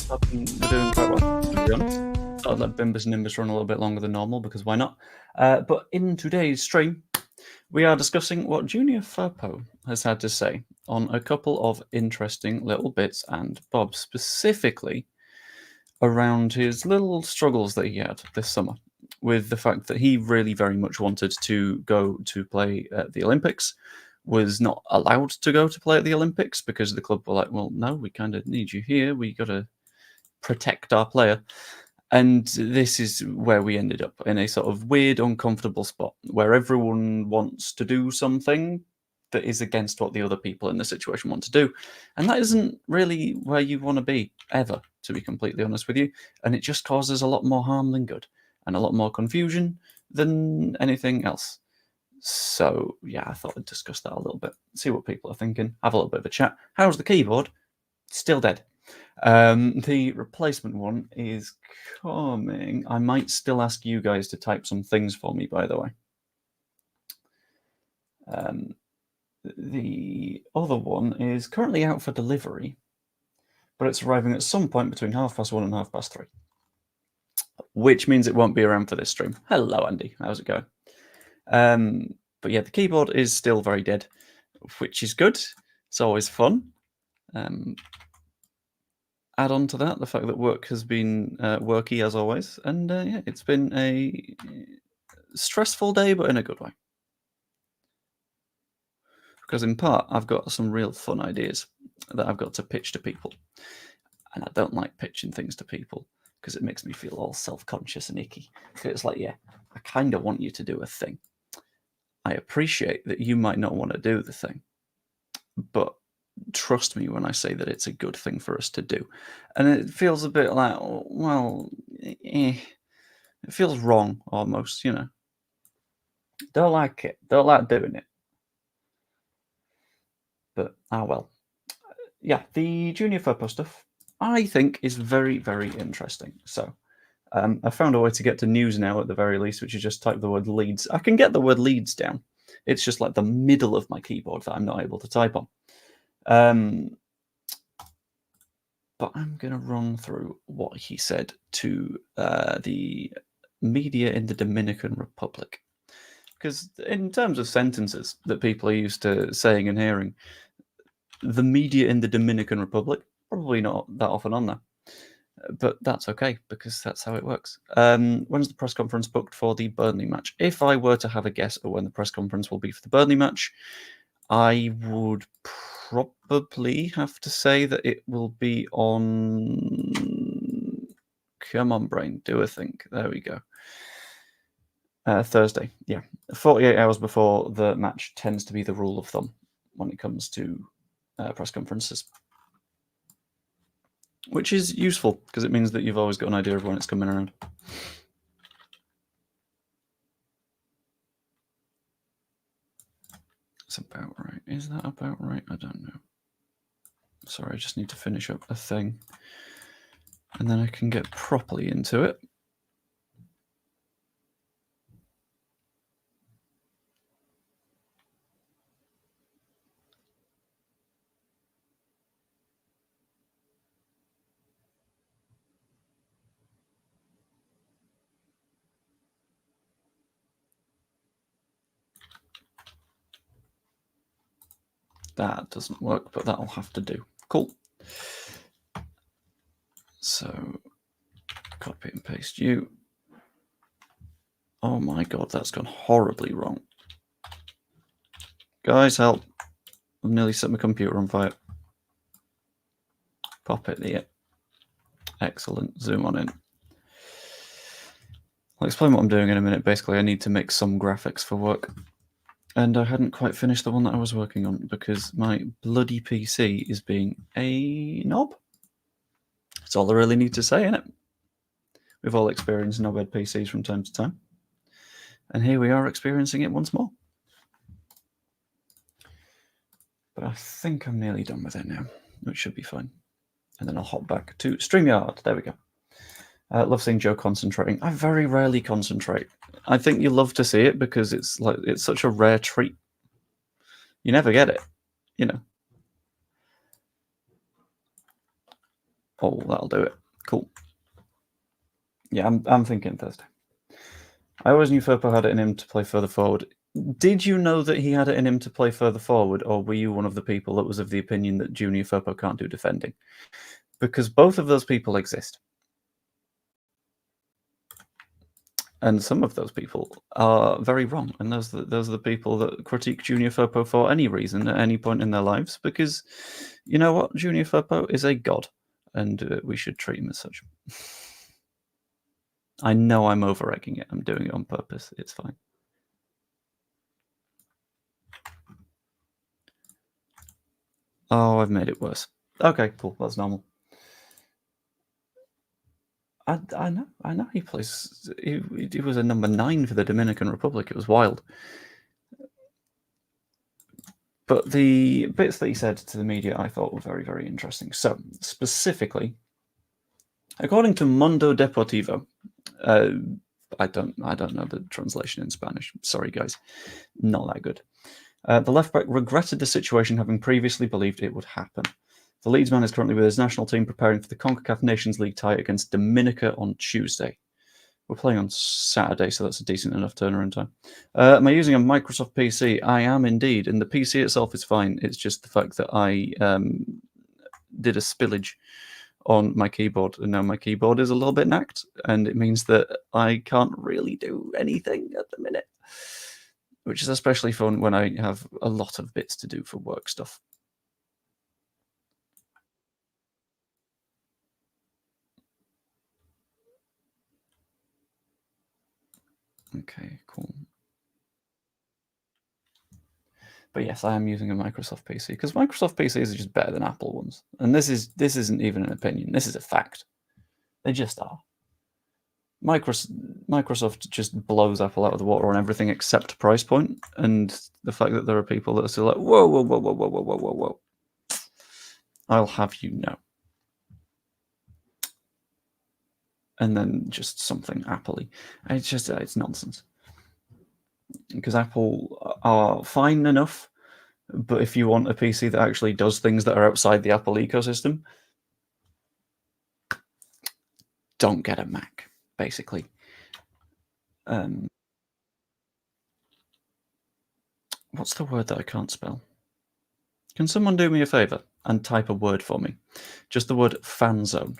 We're doing quite well, to be honest. Thought that Bimbus Nimbus run a little bit longer than normal because why not? But in today's stream, we are discussing what Junior Firpo has had to say on a couple of interesting little bits and bobs, specifically around his little struggles that he had this summer with the fact that he really very much wanted to go to play at the Olympics, was not allowed to go to play at the Olympics because the club were like, well, no, we kind of need you here. We got to protect our player. And this is where we ended up, in a sort of weird, uncomfortable spot where everyone wants to do something that is against what the other people in the situation want to do. And that isn't really where you want to be, ever, to be completely honest with you. And it just causes a lot more harm than good, and a lot more confusion than anything else. So, yeah, I thought I'd discuss that a little bit, see what people are thinking, have a little bit of a chat. How's the keyboard? Still dead. The replacement one is coming. I might still ask you guys to type some things for me, by the way. The other one is currently out for delivery, but it's arriving at some point between 1:30 and 3:30, which means it won't be around for this stream. Hello, Andy. How's it going? But yeah, the keyboard is still very dead, which is good. It's always fun. Add on to that the fact that work has been worky as always, and yeah, it's been a stressful day, but in a good way. Because in part, I've got some real fun ideas that I've got to pitch to people, and I don't like pitching things to people because it makes me feel all self-conscious and icky. It's like, yeah, I kind of want you to do a thing. I appreciate that you might not want to do the thing, but trust me when I say that it's a good thing for us to do. And it feels a bit like, well, it feels wrong almost, you know. Don't like it. Don't like doing it. But, well. Yeah, the Junior Firpo stuff, I think, is very, very interesting. So, I found a way to get to news now at the very least, which is just type the word Leeds. I can get the word Leeds down. It's just like the middle of my keyboard that I'm not able to type on. But I'm going to run through what he said to the media in the Dominican Republic. Because in terms of sentences that people are used to saying and hearing, the media in the Dominican Republic, probably not that often on there. But that's okay, because that's how it works. When's the press conference booked for the Burnley match? If I were to have a guess at when the press conference will be for the Burnley match, I would probably have to say that it will be on... Come on, brain, do a think. There we go. Thursday, yeah. 48 hours before the match tends to be the rule of thumb when it comes to press conferences. Which is useful, because it means that you've always got an idea of when it's coming around. That's about right. Is that about right? I don't know. Sorry, I just need to finish up a thing. And then I can get properly into it. That doesn't work, but that'll have to do. Cool. So, copy and paste you. Oh my god, that's gone horribly wrong. Guys, help. I've nearly set my computer on fire. Pop it there. Excellent. Zoom on in. I'll explain what I'm doing in a minute. Basically, I need to make some graphics for work. And I hadn't quite finished the one that I was working on because my bloody PC is being a knob. That's all I really need to say, innit? We've all experienced knobhead PCs from time to time. And here we are experiencing it once more. But I think I'm nearly done with it now, which should be fine. And then I'll hop back to StreamYard. There we go. Love seeing Joe concentrating. I very rarely concentrate. I think you love to see it because it's such a rare treat. You never get it, you know. Oh, that'll do it. Cool. Yeah, I'm thinking Thursday. I always knew Firpo had it in him to play further forward. Did you know that he had it in him to play further forward, or were you one of the people that was of the opinion that Junior Firpo can't do defending? Because both of those people exist. And some of those people are very wrong. And those are the people that critique Junior Firpo for any reason at any point in their lives. Because you know what? Junior Firpo is a god, and we should treat him as such. I know I'm over-egging it. I'm doing it on purpose. It's fine. Oh, I've made it worse. Okay, cool. That's normal. I know. He plays. He was a number 9 for the Dominican Republic. It was wild. But the bits that he said to the media, I thought were very, very interesting. So specifically, according to Mundo Deportivo, I don't know the translation in Spanish. Sorry, guys, not that good. The left back regretted the situation, having previously believed it would happen. The Leeds man is currently with his national team preparing for the CONCACAF Nations League tie against Dominica on Tuesday. We're playing on Saturday, so that's a decent enough turnaround time. Am I using a Microsoft PC? I am indeed, and the PC itself is fine. It's just the fact that I did a spillage on my keyboard, and now my keyboard is a little bit knacked, and it means that I can't really do anything at the minute, which is especially fun when I have a lot of bits to do for work stuff. Okay, cool. But yes, I am using a Microsoft PC because Microsoft PCs are just better than Apple ones, and this isn't even an opinion. This is a fact. They just are. Microsoft just blows Apple out of the water on everything except price point, and the fact that there are people that are still like, whoa, whoa, whoa, whoa, whoa, whoa, whoa, whoa, whoa. I'll have you know. And then just something Apple-y. It's nonsense. Because Apple are fine enough, but if you want a PC that actually does things that are outside the Apple ecosystem, don't get a Mac, basically. What's the word that I can't spell? Can someone do me a favor and type a word for me? Just the word fan zone.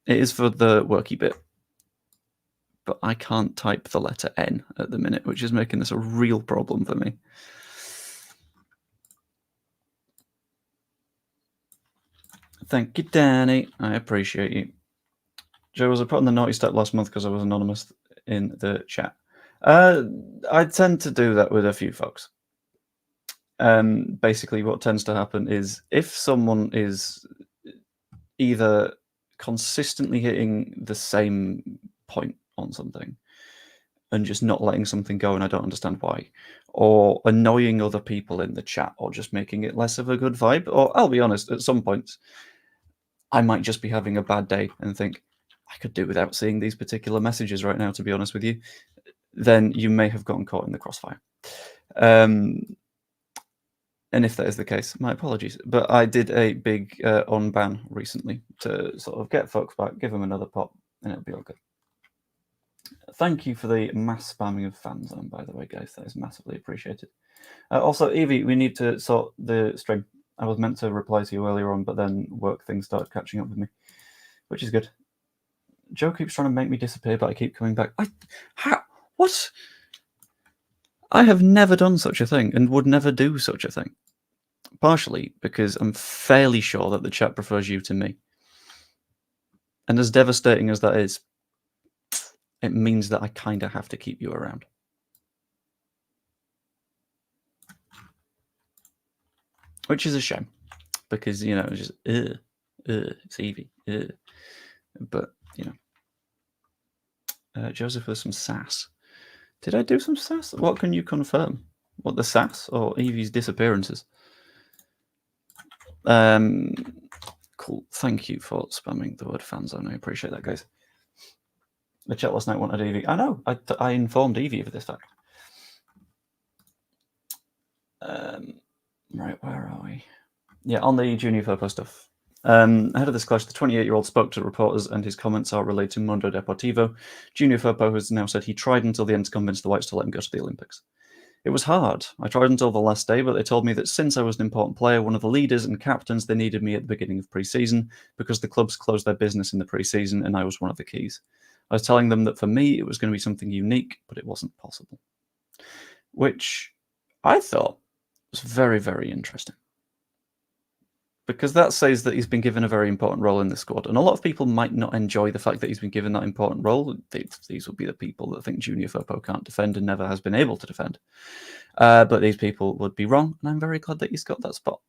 It is for the worky bit, but I can't type the letter N at the minute, which is making this a real problem for me. Thank you, Danny. I appreciate you. Joe, was I put on the naughty step last month because I was anonymous in the chat? I tend to do that with a few folks. Basically, what tends to happen is if someone is either consistently hitting the same point on something and just not letting something go, and I don't understand why, or annoying other people in the chat, or just making it less of a good vibe, or I'll be honest, at some points, I might just be having a bad day and think, I could do without seeing these particular messages right now, to be honest with you, then you may have gotten caught in the crossfire. And if that is the case, my apologies. But I did a big unban recently to sort of get folks back, give them another pop, and it'll be all good. Thank you for the mass spamming of fanzone, by the way, guys. That is massively appreciated. Also, Evie, we need to sort the stream. I was meant to reply to you earlier on, but then work things started catching up with me, which is good. Joe keeps trying to make me disappear, but I keep coming back. What? I have never done such a thing and would never do such a thing. Partially because I'm fairly sure that the chat prefers you to me. And as devastating as that is, it means that I kind of have to keep you around. Which is a shame. Because, you know, it's just, it's Evie. But, you know. Joseph with some sass. Did I do some sass? What can you confirm? What, the sass or Evie's disappearances? Cool. Thank you for spamming the word fanzone. I appreciate that, guys. The chat last night wanted Evie. I know. I informed Evie of this fact. Right, where are we? Yeah, on the Junior Firpo stuff. Ahead of this clash, the 28-year-old spoke to reporters, and his comments are relayed to Mundo Deportivo. Junior Firpo has now said he tried until the end to convince the Whites to let him go to the Olympics. It was hard. I tried until the last day, but they told me that since I was an important player, one of the leaders and captains, they needed me at the beginning of pre-season because the clubs closed their business in the pre-season, and I was one of the keys. I was telling them that for me, it was going to be something unique, but it wasn't possible. Which I thought was very, very interesting. Because that says that he's been given a very important role in the squad. And a lot of people might not enjoy the fact that he's been given that important role. These will be the people that think Junior Firpo can't defend and never has been able to defend. But these people would be wrong, and I'm very glad that he's got that spot,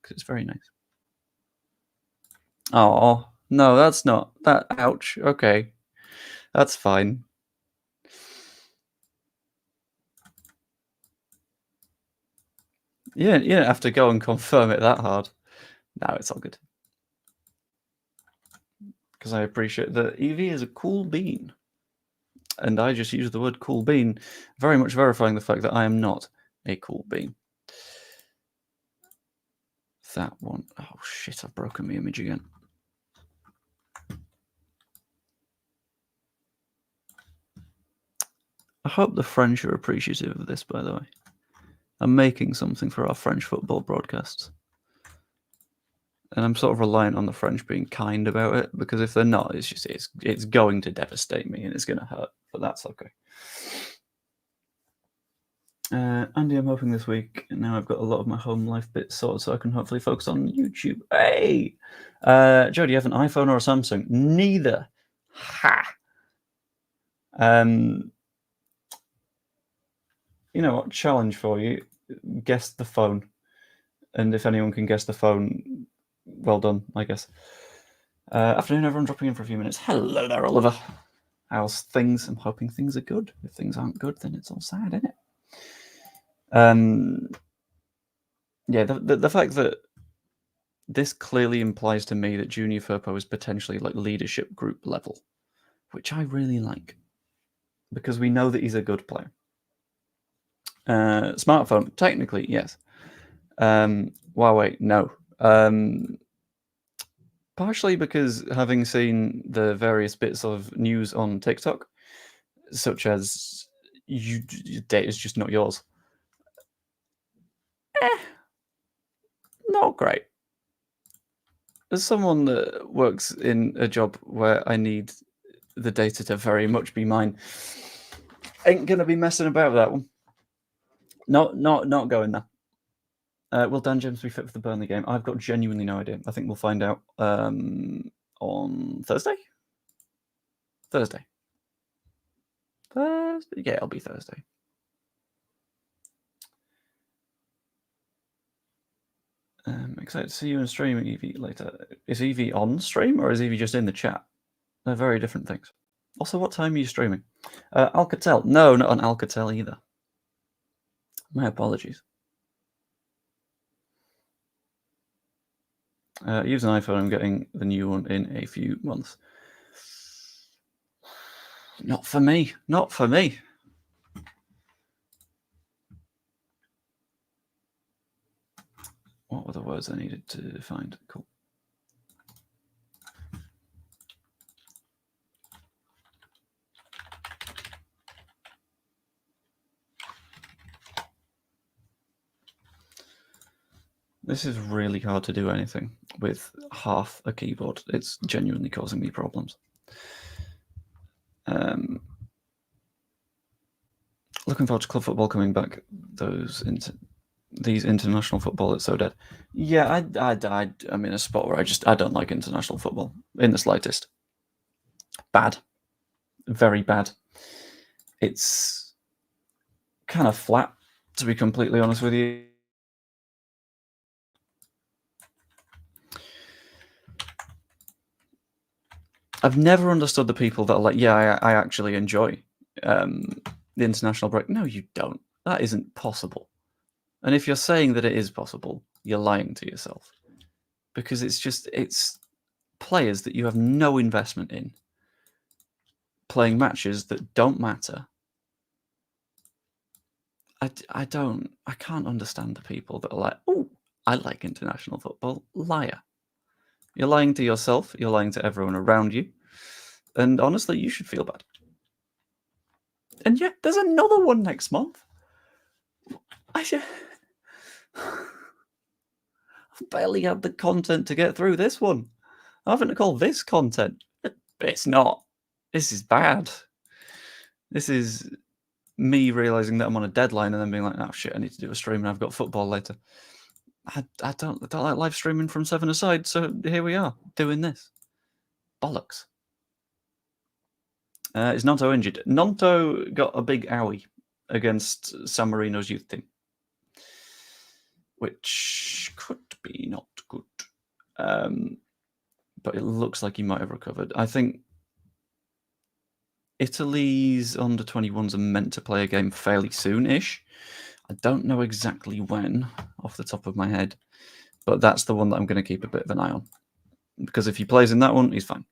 because it's very nice. Oh, no, that's not. That, ouch. Okay. That's fine. Yeah, you don't have to go and confirm it that hard. No, it's all good. Because I appreciate that Evie is a cool bean. And I just use the word cool bean, very much verifying the fact that I am not a cool bean. That one. Oh, shit, I've broken my image again. I hope the French are appreciative of this, by the way. I'm making something for our French football broadcasts. And I'm sort of reliant on the French being kind about it, because if they're not, it's going to devastate me and it's going to hurt, but that's okay. Andy, I'm hoping this week, now I've got a lot of my home life bits sorted, so I can hopefully focus on YouTube. Hey! Joe, do you have an iPhone or a Samsung? Neither. Ha! You know what? Challenge for you. Guess the phone. And if anyone can guess the phone, well done, I guess. Afternoon, everyone. Dropping in for a few minutes. Hello there, Oliver. How's things? I'm hoping things are good. If things aren't good, then it's all sad, isn't it? Yeah, the fact that this clearly implies to me that Junior Firpo is potentially like leadership group level, which I really like, because we know that he's a good player. Smartphone, technically, yes. Huawei, no. Partially because having seen the various bits of news on TikTok, such as your data is just not yours. Not great. As someone that works in a job where I need the data to very much be mine, ain't gonna be messing about with that one. Not going there. Will Dan James be fit for the Burnley game? I've got genuinely no idea. I think we'll find out on Thursday. Thursday. Yeah, it'll be Thursday. Excited to see you in stream, Evie, later. Is Evie on stream or is Evie just in the chat? They're very different things. Also, what time are you streaming? Alcatel. No, not on Alcatel either. My apologies. Use an iPhone. I'm getting the new one in a few months. Not for me. Not for me. What were the words I needed to find? Cool. This is really hard to do anything with half a keyboard. It's genuinely causing me problems. Looking forward to club football coming back. These international football, it's so dead. Yeah, I'm in a spot where I don't like international football in the slightest. Bad. Very bad. It's kind of flat, to be completely honest with you. I've never understood the people that are like, yeah, I actually enjoy the international break. No, you don't. That isn't possible. And if you're saying that it is possible, you're lying to yourself. Because it's players that you have no investment in playing matches that don't matter. I can't understand the people that are like, oh, I like international football. Liar. You're lying to yourself. You're lying to everyone around you. And honestly, you should feel bad. And yet, there's another one next month. I've barely had the content to get through this one. I haven't called this content. It's not. This is bad. This is me realizing that I'm on a deadline and then being like, oh shit, I need to do a stream and I've got football later. I don't like live streaming from 7 aside, so here we are doing this. Bollocks. Is Nonto injured? Nonto got a big owie against San Marino's youth team, which could be not good. But it looks like he might have recovered. I think Italy's under-21s are meant to play a game fairly soon-ish. I don't know exactly when, off the top of my head, but that's the one that I'm going to keep a bit of an eye on. Because if he plays in that one, he's fine.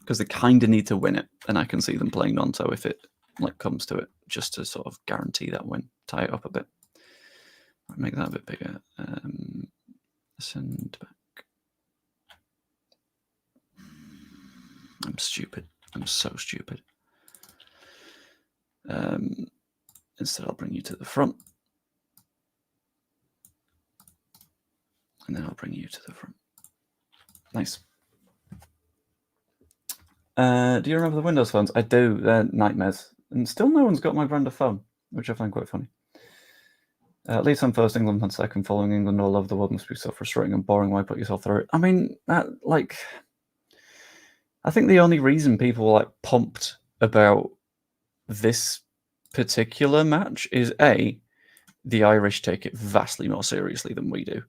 Because they kind of need to win it, and I can see them playing Nonto if it comes to it, just to sort of guarantee that win, tie it up a bit. Make that a bit bigger. Send back. I'm stupid. I'm so stupid. Instead, I'll bring you to the front. And then I'll bring you to the front. Nice. Do you remember the Windows phones? I do. They're nightmares. And still no one's got my brand of phone, which I find quite funny. Leeds on first, England on second, following England all over the world must be so frustrating and boring. Why put yourself through it? I mean, I think the only reason people were pumped about this particular match is A, the Irish take it vastly more seriously than we do.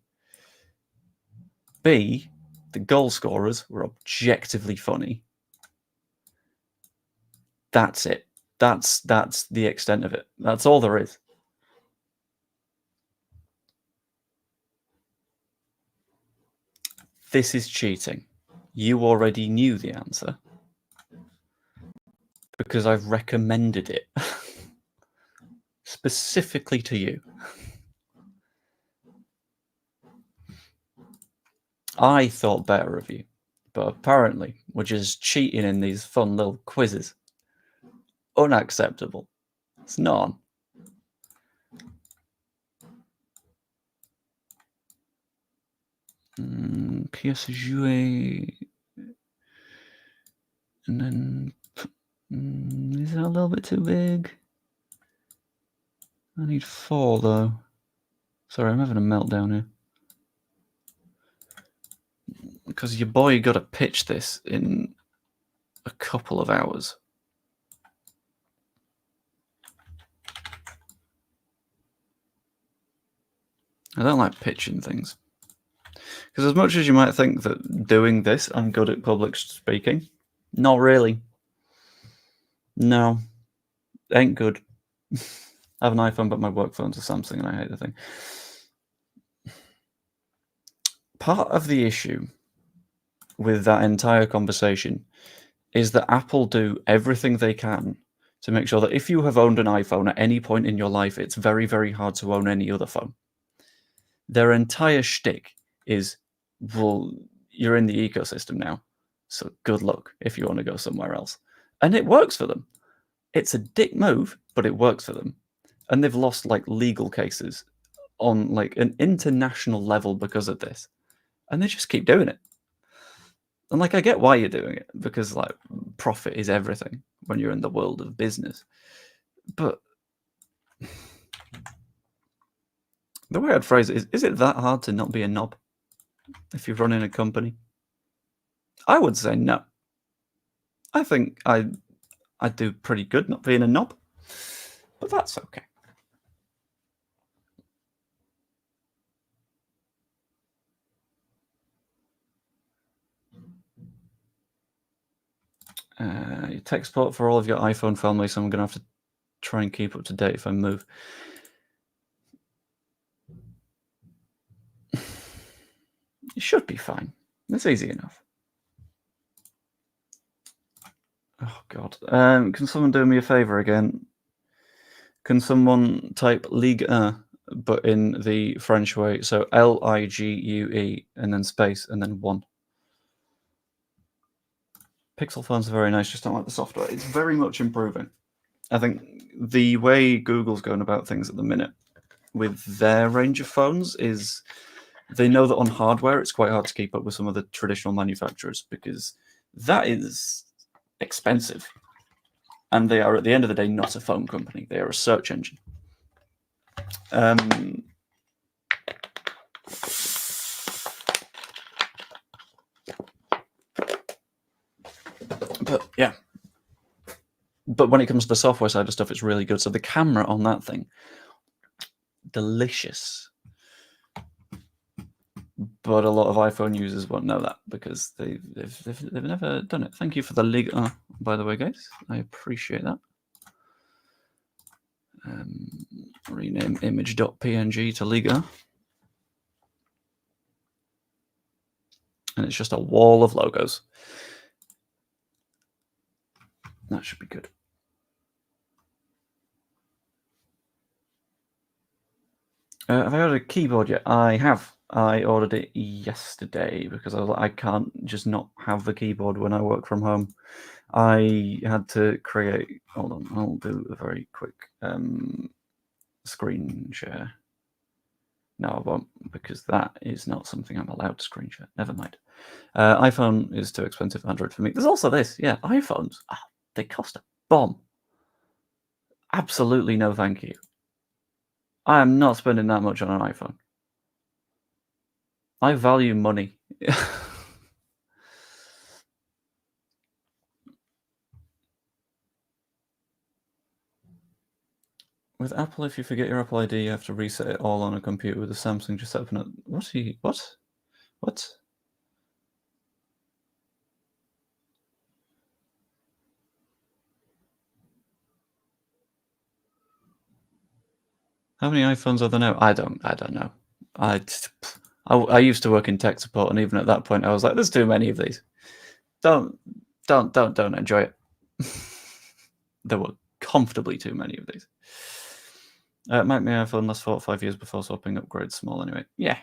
B, the goal scorers were objectively funny. That's it. That's the extent of it. That's all there is. This is cheating. You already knew the answer because I've recommended it specifically to you. I thought better of you, but apparently we're just cheating in these fun little quizzes. Unacceptable. It's not on. Pièce jouée. And then is that a little bit too big? I need 4 though. Sorry, I'm having a meltdown here. Because your boy got to pitch this in a couple of hours. I don't like pitching things. Because as much as you might think that doing this, I'm good at public speaking, not really. No, ain't good. I have an iPhone, but my work phone's a Samsung, and I hate the thing. Part of the issue with that entire conversation is that Apple do everything they can to make sure that if you have owned an iPhone at any point in your life, it's very, very hard to own any other phone. Their entire shtick is, well, you're in the ecosystem now, so good luck if you want to go somewhere else. And it works for them. It's a dick move, but it works for them. And they've lost legal cases on an international level because of this. And they just keep doing it. And I get why you're doing it, because profit is everything when you're in the world of business. But the way I'd phrase it is it that hard to not be a knob if you're running a company? I would say no. I think I do pretty good not being a knob, but that's okay. Tech support for all of your iPhone family, so I'm going to have to try and keep up to date if I move. It should be fine. It's easy enough. Oh, God. Can someone do me a favor again? Can someone type Ligue 1 but in the French way. So Ligue and then space and then 1. Pixel phones are very nice, just don't like the software. It's very much improving. I think the way Google's going about things at the minute with their range of phones is they know that on hardware it's quite hard to keep up with some of the traditional manufacturers because that is expensive. And they are, at the end of the day, not a phone company. They are a search engine. But yeah. But when it comes to the software side of stuff, it's really good. So the camera on that thing, delicious. But a lot of iPhone users won't know that because they've never done it. Thank you for the Ligue 1, by the way, guys. I appreciate that. Rename image.png to Ligue 1. And it's just a wall of logos. That should be good. Have I ordered a keyboard yet? I have. I ordered it yesterday because I was like, I can't just not have the keyboard when I work from home. I had to create. Hold on, I'll do a very quick screen share. No, I won't, because that is not something I'm allowed to screen share. Never mind. iPhone is too expensive. Android for me. There's also this. Yeah, iPhones. They cost a bomb. Absolutely no, thank you. I am not spending that much on an iPhone. I value money. With Apple, if you forget your Apple ID, you have to reset it all on a computer. With a Samsung, just open it. What? How many iPhones are there now? I don't know. I used to work in tech support, and even at that point, I was like, "There's too many of these. Don't enjoy it." There were comfortably too many of these. Might my iPhone last 4 or 5 years before swapping upgrades small anyway. Yeah.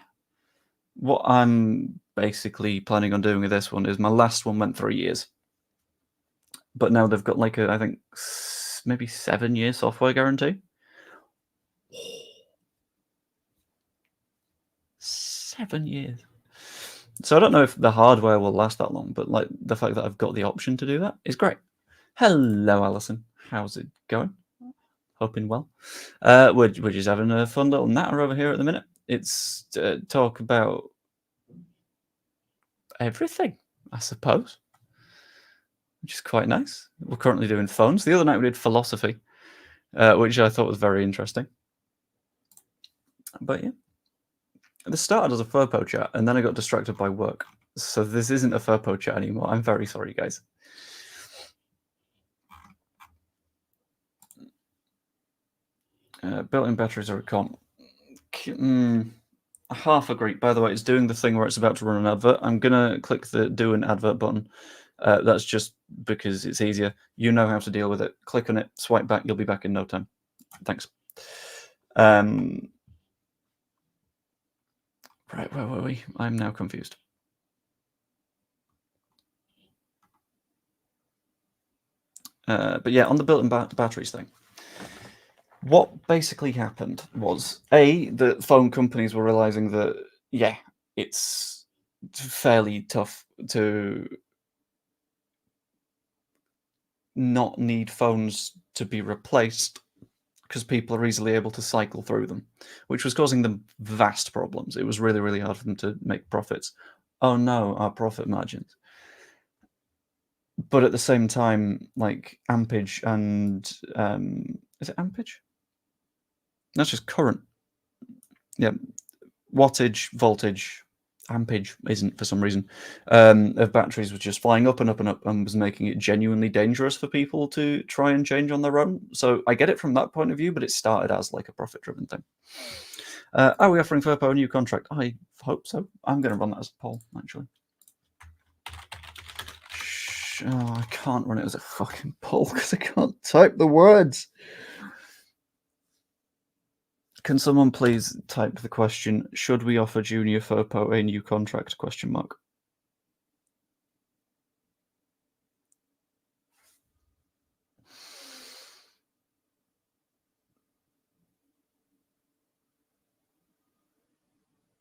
What I'm basically planning on doing with this one is my last one went 3 years. But now they've got like I think maybe 7-year software guarantee. 7 years. So I don't know if the hardware will last that long, but like the fact that I've got the option to do that is great. Hello, Alison. How's it going? Hoping well. We're just having a fun little natter over here at the minute. It's talk about everything, I suppose, which is quite nice. We're currently doing phones. The other night we did philosophy, which I thought was very interesting. But yeah. This started as a Firpo chat, and then I got distracted by work. So this isn't a Firpo chat anymore. I'm very sorry, guys. Built-in batteries are a con. Half agree. By the way, it's doing the thing where it's about to run an advert. I'm going to click the do an advert button. That's just because it's easier. You know how to deal with it. Click on it, swipe back. You'll be back in no time. Thanks. Right, where were we? I'm now confused. But yeah, on the built-in batteries thing, what basically happened was, the phone companies were realizing that, yeah, it's fairly tough to not need phones to be replaced because people are easily able to cycle through them, which was causing them vast problems. It was really, really hard for them to make profits. Oh no, our profit margins. But at the same time, like ampage and is it ampage? That's just current. Yeah, wattage, voltage, ampage isn't for some reason. Of batteries was just flying up and up and up, and was making it genuinely dangerous for people to try and change on their own. So I get it from that point of view, but it started as like a profit-driven thing. Are we offering Firpo a new contract? I hope so. I'm going to run that as a poll, actually. Oh, I can't run it as a fucking poll because I can't type the words. Can someone please type the question, should we offer Junior Firpo a new contract? ?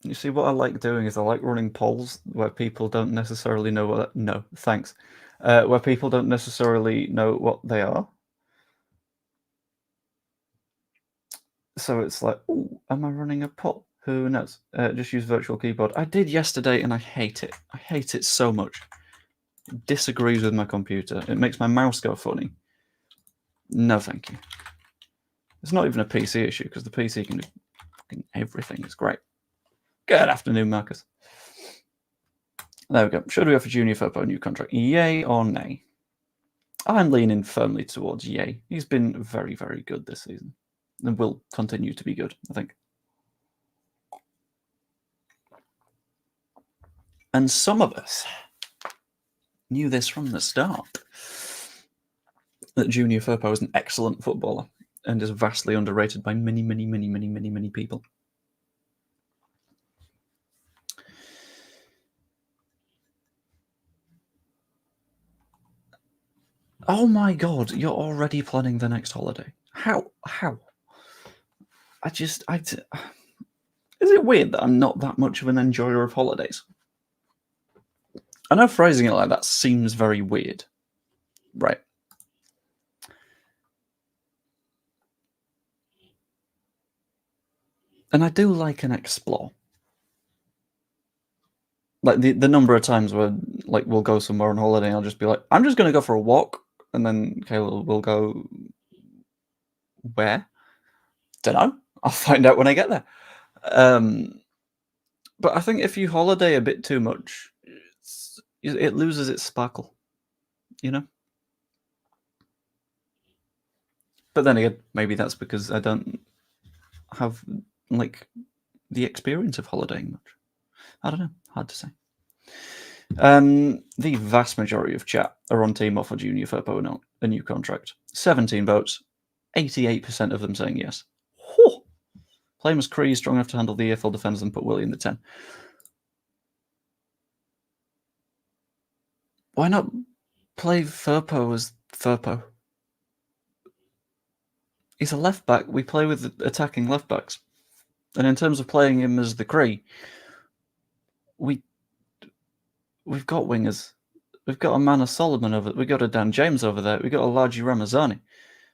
You see, what I like doing is I like running polls where people don't necessarily know what... No, thanks. Where people don't necessarily know what they are. So it's like, oh, am I running a poll? Who knows? Just use virtual keyboard. I did yesterday and I hate it. I hate it so much. It disagrees with my computer. It makes my mouse go funny. No, thank you. It's not even a PC issue because the PC can do fucking everything. It's great. Good afternoon, Marcus. There we go. Should we offer Junior Firpo a new contract? Yay or nay? I'm leaning firmly towards yay. He's been very, very good this season and will continue to be good, I think. And some of us knew this from the start, that Junior Firpo is an excellent footballer and is vastly underrated by many, many, many, many, many, many people. Oh my god, you're already planning the next holiday. How? Is it weird that I'm not that much of an enjoyer of holidays? I know phrasing it like that seems very weird, right? And I do like an explore. Like the number of times where like we'll go somewhere on holiday and I'll just be like, I'm just going to go for a walk, and then Kayla will go, where? Don't know. I'll find out when I get there. But I think if you holiday a bit too much, it loses its sparkle, you know? But then again, maybe that's because I don't have like the experience of holidaying much. I don't know. Hard to say. The vast majority of chat are on team offer Junior Firpo a new contract. 17 votes, 88% of them saying yes. Whew. Play him as Cree, strong enough to handle the EFL defenders and put Willie in the 10. Why not play Firpo as Firpo? He's a left back. We play with attacking left backs. And in terms of playing him as the Cree, we've got wingers. We've got a Mana Solomon over there. We've got a Dan James over there. We've got a Laji Ramazani.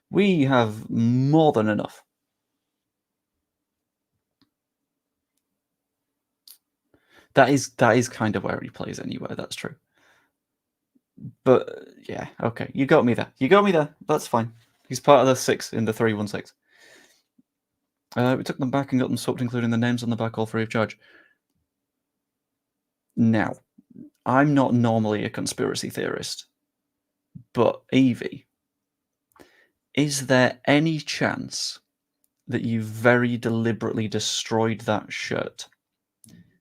We have more than enough. That is kind of where he plays anyway. That's true. But yeah, okay. You got me there. That's fine. He's part of the 6 in the 3-1-6. We took them back and got them swapped, including the names on the back, all free of charge. Now, I'm not normally a conspiracy theorist, but Evie, is there any chance that you very deliberately destroyed that shirt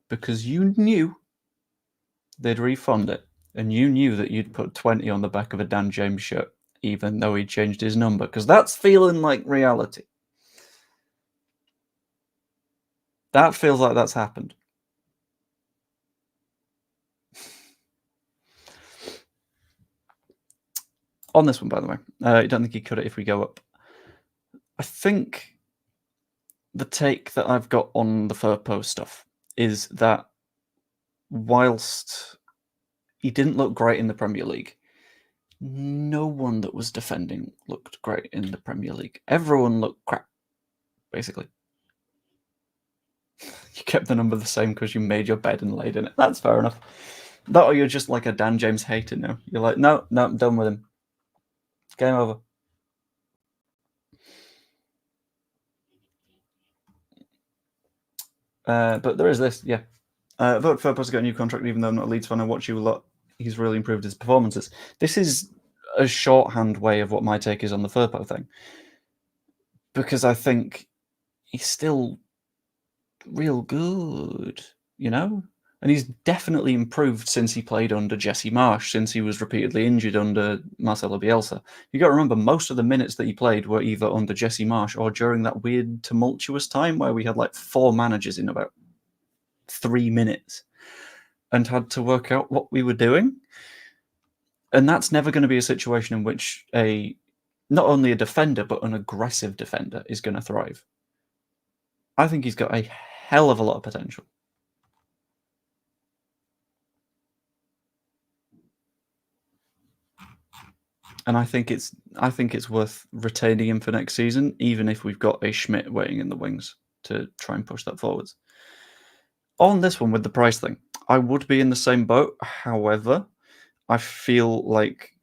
because you knew they'd refund it and you knew that you'd put 20 on the back of a Dan James shirt, even though he changed his number? Because that's feeling like reality. That feels like that's happened. On this one, by the way, I don't think he could it if we go up. I think the take that I've got on the Firpo stuff is that whilst he didn't look great in the Premier League, no one that was defending looked great in the Premier League. Everyone looked crap, basically. You kept the number the same because you made your bed and laid in it. That's fair enough. That or you're just like a Dan James hater now. You're like, no, I'm done with him. Game over. But there is this, yeah. Vote for Firpo's to get a new contract, even though I'm not a Leeds fan. I watch you a lot. He's really improved his performances. This is a shorthand way of what my take is on the Firpo thing. Because I think he's still real good, you know? And he's definitely improved since he played under Jesse Marsch, since he was repeatedly injured under Marcelo Bielsa. You got to remember, most of the minutes that he played were either under Jesse Marsch or during that weird tumultuous time where we had like 4 managers in about 3 minutes and had to work out what we were doing. And that's never going to be a situation in which not only a defender, but an aggressive defender is going to thrive. I think he's got a hell of a lot of potential. And I think it's worth retaining him for next season, even if we've got a Schmidt waiting in the wings to try and push that forwards. On this one with the price thing, I would be in the same boat. However, I feel like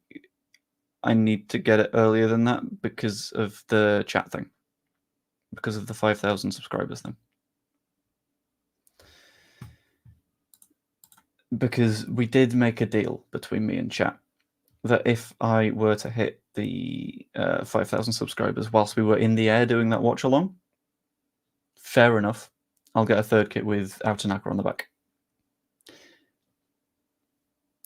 I need to get it earlier than that because of the chat thing, because of the 5,000 subscribers thing. Because we did make a deal between me and chat that if I were to hit the 5,000 subscribers whilst we were in the air doing that watch along, fair enough, I'll get a third kit with Outanaka on the back.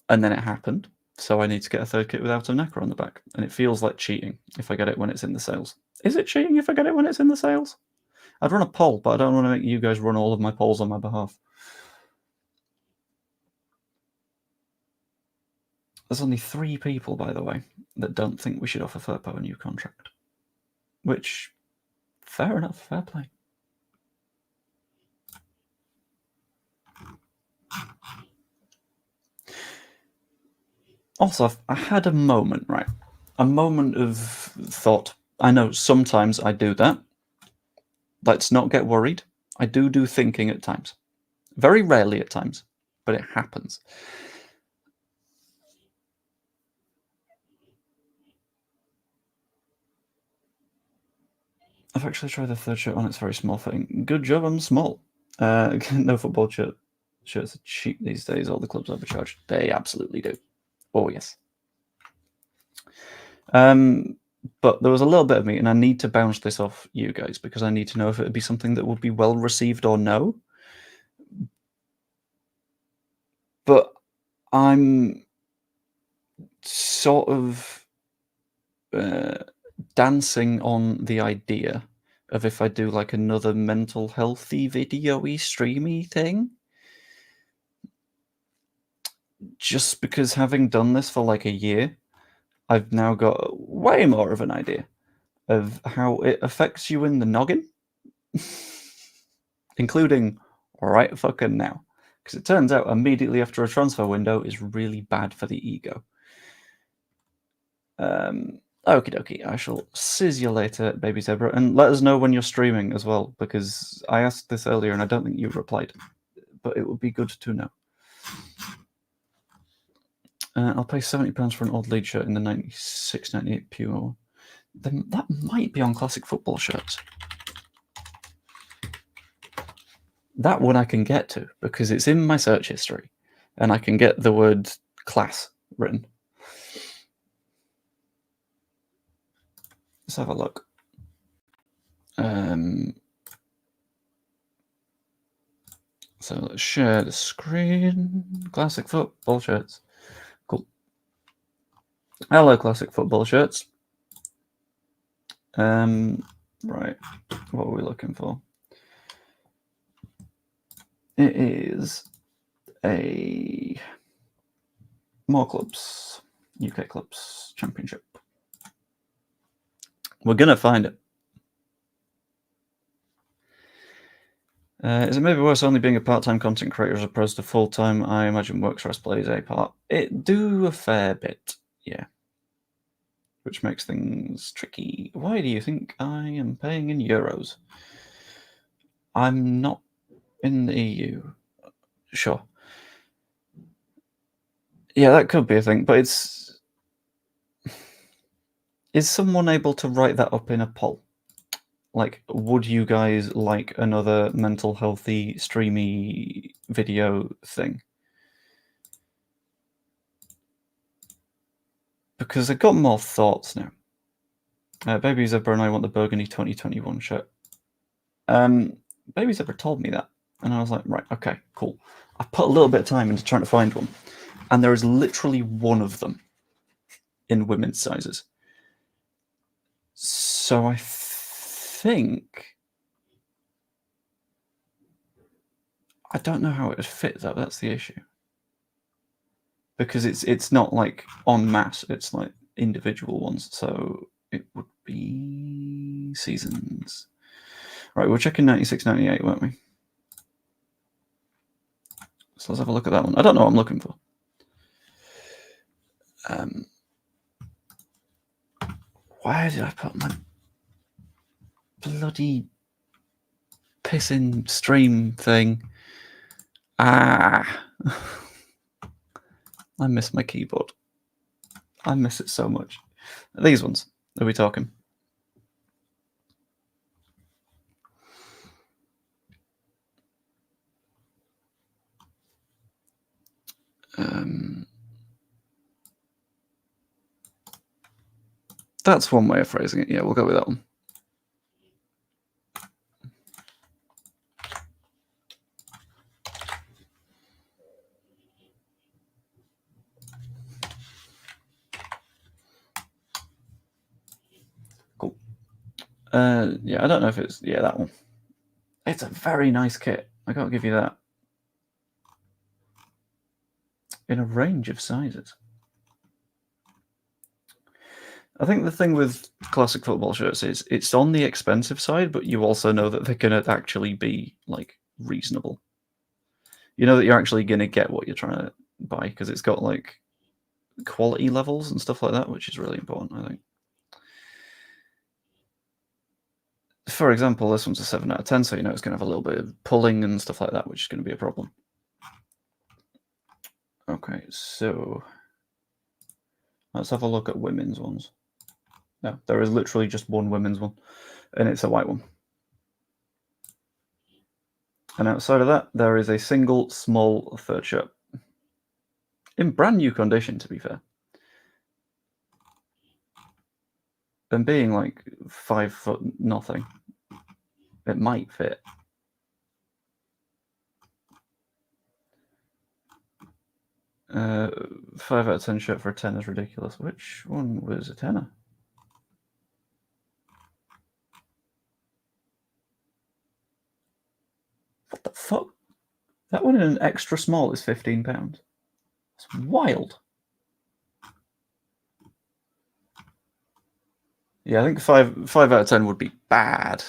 And then it happened, so I need to get a third kit with Outanaka on the back. And it feels like cheating if I get it when it's in the sales. Is it cheating if I get it when it's in the sales? I'd run a poll, but I don't want to make you guys run all of my polls on my behalf. There's only 3 people, by the way, that don't think we should offer Firpo a new contract. Which, fair enough, fair play. Also, I had a moment, right? A moment of thought. I know sometimes I do that. Let's not get worried. I do thinking at times. Very rarely at times, but it happens. I've actually tried the third shirt on. It's very small fitting. Good job, I'm small. No football shirts are cheap these days. All the clubs overcharge. They absolutely do. Oh, yes. But there was a little bit of me, and I need to bounce this off you guys because I need to know if it would be something that would be well received or no. But I'm sort of dancing on the idea of if I do like another mental healthy video-y streamy thing. Just because having done this for like a year, I've now got way more of an idea of how it affects you in the noggin, including right fucking now. Because it turns out immediately after a transfer window is really bad for the ego. Okie dokie, I shall sizz you later, Baby Zebra, and let us know when you're streaming as well, because I asked this earlier and I don't think you replied, but it would be good to know. I'll pay £70 for an old Leeds shirt in the 96-98 Puma one. Then that might be on classic football shirts. That one I can get to because it's in my search history and I can get the word class written. Let's have a look. So let's share the screen. Classic football shirts. Cool. Hello, classic football shirts. Right. What are we looking for? It is a More Clubs, UK Clubs Championship. We're going to find it. Is it maybe worse only being a part-time content creator as opposed to full-time? I imagine work stress plays a part. It do a fair bit, yeah. Which makes things tricky. Why do you think I am paying in euros? I'm not in the EU. Sure. Yeah, that could be a thing, but it's... Is someone able to write that up in a poll? Like, would you guys like another mental healthy streamy video thing? Because I've got more thoughts now. Baby Zebra and I want the Burgundy 2021 shirt. Baby Zebra told me that. And I was like, right, okay, cool. I put a little bit of time into trying to find one, and there is literally one of them in women's sizes. So I think I don't know how it would fit though. That's the issue, because it's not like en masse. It's like individual ones. So it would be seasons. Right, we're checking 96, 98, weren't we? So let's have a look at that one. I don't know what I'm looking for. Where did I put my bloody pissing stream thing? Ah. I miss my keyboard. I miss it so much. These ones, are we talking? That's one way of phrasing it. Yeah, we'll go with that one. Cool. Yeah, I don't know if it's... Yeah, that one. It's a very nice kit. I gotta give you that. In a range of sizes. I think the thing with classic football shirts is it's on the expensive side, but you also know that they're going to actually be like reasonable. You know that you're actually going to get what you're trying to buy because it's got like quality levels and stuff like that, which is really important, I think. For example, this one's a 7 out of 10, so you know it's going to have a little bit of pulling and stuff like that, which is going to be a problem. Okay, so let's have a look at women's ones. No, there is literally just one women's one, and it's a white one. And outside of that, there is a single small third shirt. In brand new condition, to be fair. And being like 5 foot nothing, it might fit. Uh, 5 out of 10 shirt for a 10 is ridiculous. Which one was a 10er? What the fuck? That one in an extra small is £15. That's wild. Yeah, I think 5 out of 10 would be bad.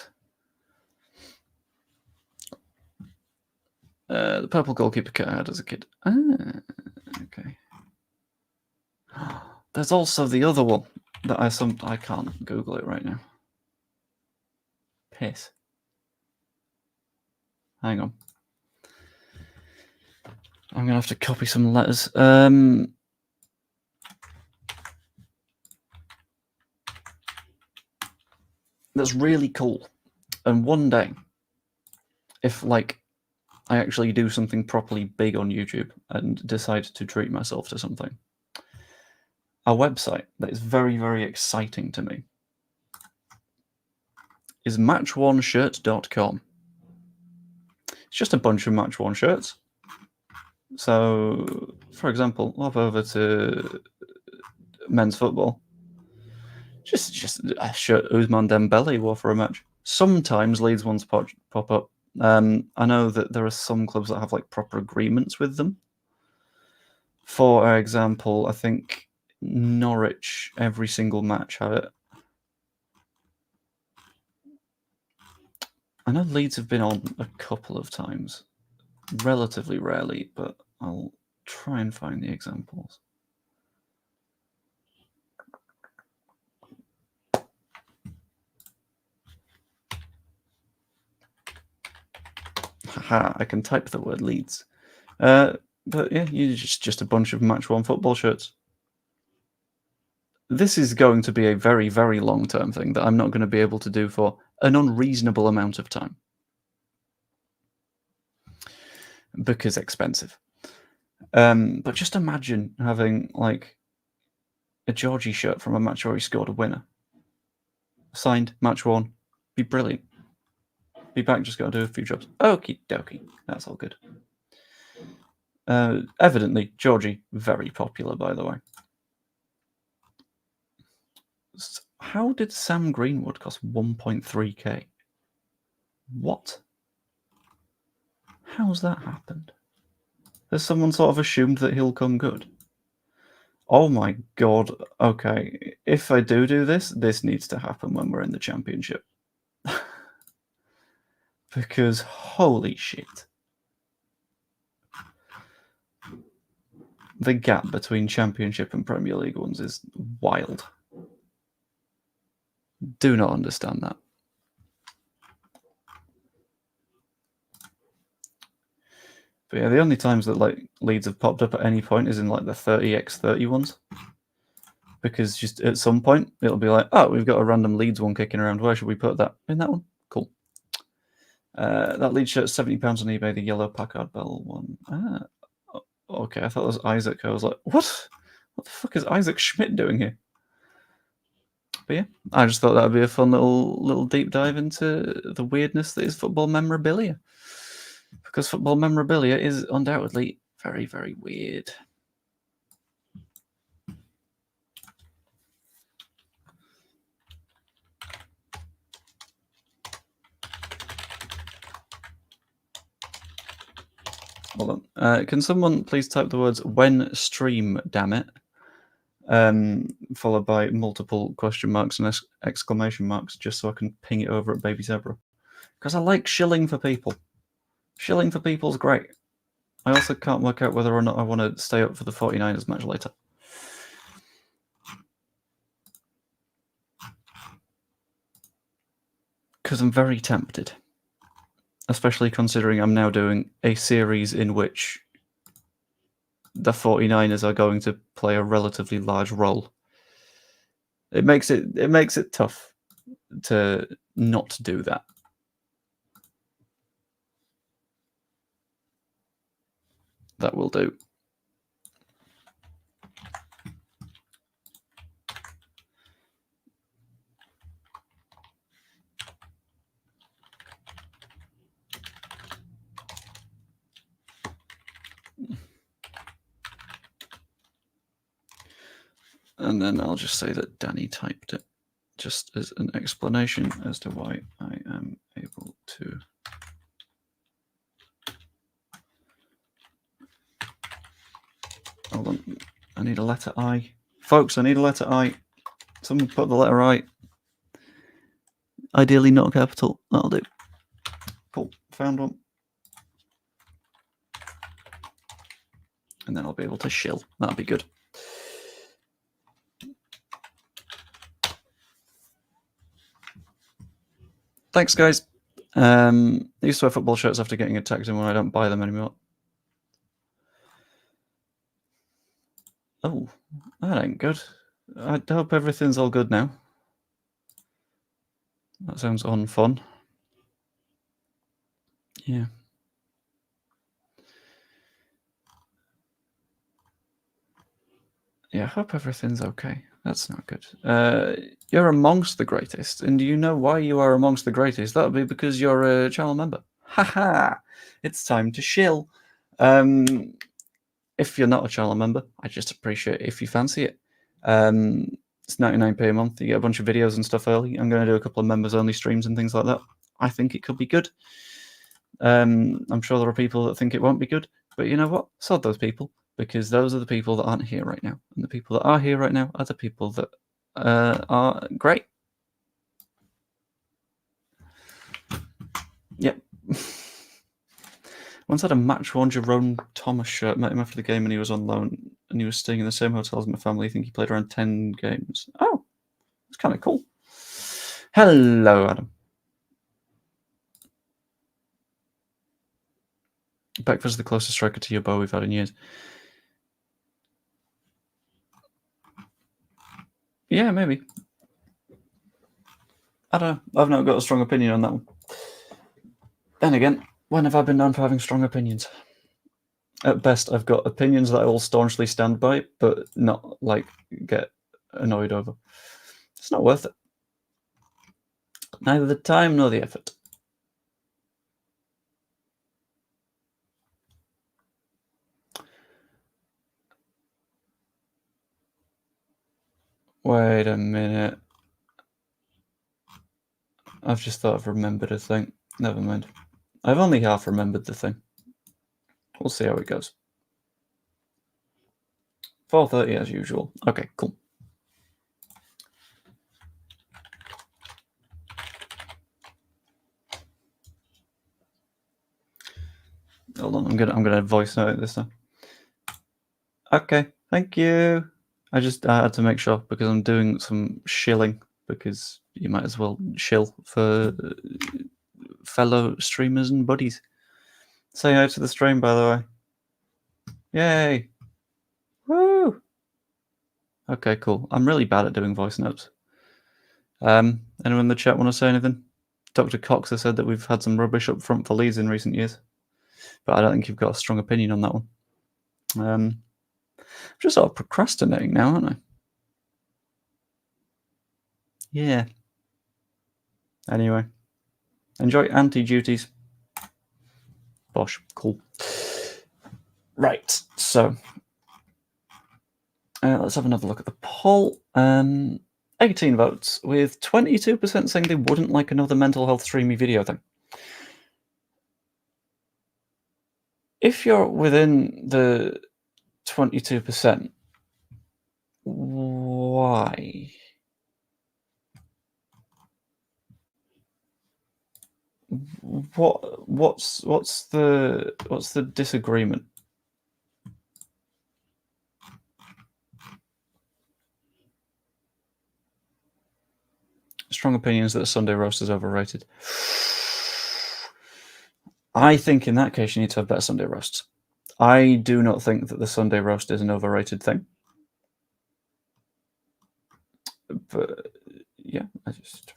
The purple goalkeeper kit I had as a kid. Ah, okay. There's also the other one that I can't Google it right now. Piss. Hang on. I'm gonna have to copy some letters. That's really cool. And one day, if like I actually do something properly big on YouTube and decide to treat myself to something, a website that is very, very exciting to me is match1shirt.com. It's just a bunch of Match 1 shirts. So, for example, hop over to men's football. Just a shirt Ousmane Dembele wore for a match. Sometimes Leeds ones pop up. I know that there are some clubs that have like proper agreements with them. For example, I think Norwich, every single match have it. I know Leeds have been on a couple of times, relatively rarely, but I'll try and find the examples. Haha, I can type the word Leeds. But yeah, just a bunch of Match 1 football shirts. This is going to be a very, very long-term thing that I'm not going to be able to do for an unreasonable amount of time. Because expensive. But just imagine having like a Georgie shirt from a match where he scored a winner. Signed, Match 1. Be brilliant. Be back, just got to do a few jobs. Okie dokie. That's all good. Evidently, Georgie, very popular, by the way. How did Sam Greenwood cost 1.3k? What? How's that happened? Has someone sort of assumed that he'll come good? Oh my god. Okay. If I do this, this needs to happen when we're in the Championship. Because holy shit. The gap between Championship and Premier League ones is wild. Do not understand that. But yeah, the only times that like Leeds have popped up at any point is in like the 30x30 ones. Because just at some point it'll be like, oh, we've got a random Leeds one kicking around. Where should we put that? In that one? Cool. That Leeds shirt's £70 on eBay, the yellow Packard Bell one. Okay, I thought it was Isaac. I was like, what? What the fuck is Isaac Schmidt doing here? But yeah, I just thought that would be a fun little deep dive into the weirdness that is football memorabilia. Because football memorabilia is undoubtedly very, very weird. Hold on. Can someone please type the words "when stream"? Damn it! Followed by multiple question marks and exclamation marks, just so I can ping it over at Baby Zebra. Because I like shilling for people. Shilling for people is great. I also can't work out whether or not I want to stay up for the 49ers match later. Because I'm very tempted. Especially considering I'm now doing a series in which the 49ers are going to play a relatively large role. It makes it tough to not do that. That will do. And then I'll just say that Danny typed it, just as an explanation as to why I am able to. Hold on, I need a letter I. Folks, I need a letter I. Someone put the letter I. Ideally not capital, that'll do. Cool, found one. And then I'll be able to shill, that'll be good. Thanks, guys. I used to wear football shirts after getting attacked, and when I don't buy them anymore. Oh, that ain't good. I hope everything's all good now. That sounds unfun. Yeah. Yeah, I hope everything's okay. That's not good. You're amongst the greatest, and do you know why you are amongst the greatest? That would be because you're a channel member. Haha! It's time to shill. If you're not a channel member, I just appreciate it if you fancy it. It's 99p a month. You get a bunch of videos and stuff early. I'm going to do a couple of members-only streams and things like that. I think it could be good. I'm sure there are people that think it won't be good, but you know what? Sod those people, because those are the people that aren't here right now. And the people that are here right now are the people that are great. Yep. Once had a match-worn Jerome Thomas shirt. Met him after the game and he was on loan and he was staying in the same hotel as my family. I think he played around 10 games. Oh, that's kind of cool. Hello, Adam. Beckford's is the closest striker to your bow we've had in years. Yeah, maybe. I don't know. I've not got a strong opinion on that one. Then again, when have I been known for having strong opinions? At best, I've got opinions that I will staunchly stand by, but not, like, get annoyed over. It's not worth it. Neither the time nor the effort. Wait a minute. I've just thought I've remembered a thing. Never mind. I've only half remembered the thing. We'll see how it goes. 4:30 as usual. Okay, cool. Hold on, I'm gonna voice note it this time. Okay, thank you. I had to make sure because I'm doing some shilling because you might as well shill for fellow streamers and buddies. Say hi to the stream, by the way. Yay! Woo! Okay, cool. I'm really bad at doing voice notes. Anyone in the chat want to say anything? Dr. Cox has said that we've had some rubbish up front for Leeds in recent years, but I don't think you've got a strong opinion on that one. I'm just sort of procrastinating now, aren't I? Yeah. Anyway, enjoy anti-duties. Bosh, cool. Right, so let's have another look at the poll. 18 votes, with 22% saying they wouldn't like another mental health streamy video thing. If you're within the 22%, why? What's the disagreement? Strong opinions that a Sunday roast is overrated. I think in that case you need to have better Sunday roasts. I do not think that the Sunday roast is an overrated thing. But yeah, I just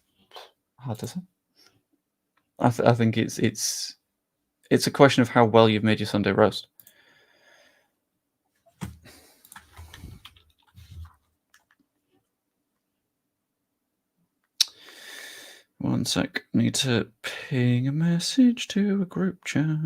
hard to say. I think it's a question of how well you've made your Sunday roast. One sec. Need to ping a message to a group chat.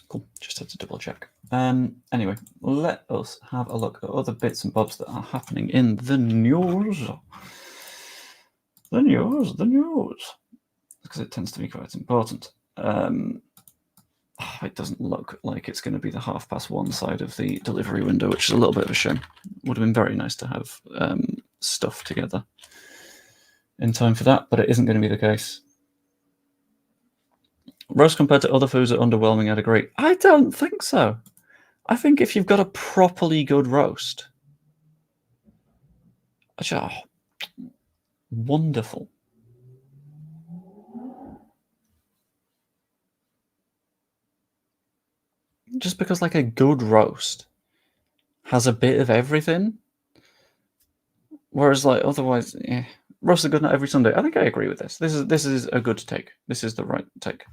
Cool. Just had to double check. Anyway, let us have a look at other bits and bobs that are happening in the news. The news. Because it tends to be quite important. It doesn't look like it's going to be the 1:30 side of the delivery window, which is a little bit of a shame. Would have been very nice to have stuff together in time for that, but it isn't going to be the case. Roast compared to other foods are underwhelming, I'd agree. I don't think so. I think if you've got a properly good roast, wonderful. Just because like a good roast has a bit of everything, whereas like otherwise, roasts are good not every Sunday. I think I agree with this. This is a good take. This is the right take.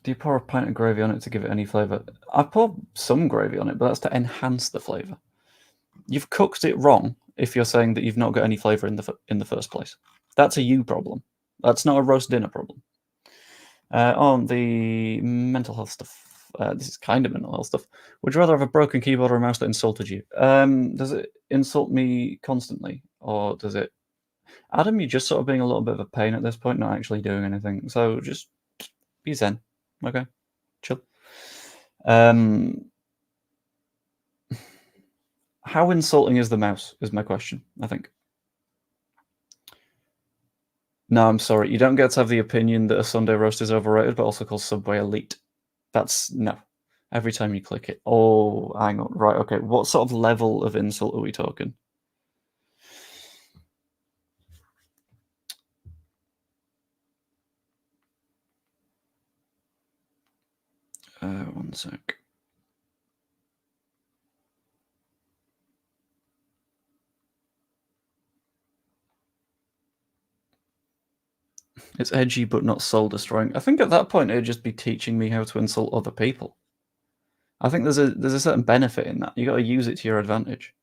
Do you pour a pint of gravy on it to give it any flavour? I pour some gravy on it, but that's to enhance the flavour. You've cooked it wrong if you're saying that you've not got any flavour in the first place. That's a you problem. That's not a roast dinner problem. On the mental health stuff, this is kind of mental health stuff. Would you rather have a broken keyboard or a mouse that insulted you? Does it insult me constantly, or does it? Adam, you're just sort of being a little bit of a pain at this point, not actually doing anything. So just be zen, okay? Chill. How insulting is the mouse? Is my question. I think. No, I'm sorry. You don't get to have the opinion that a Sunday roast is overrated, but also called Subway Elite. That's no. Every time you click it. Oh, hang on. Right. Okay. What sort of level of insult are we talking? One sec. It's edgy but not soul destroying. I think at that point it'd just be teaching me how to insult other people. I think there's a certain benefit in that. You got to use it to your advantage.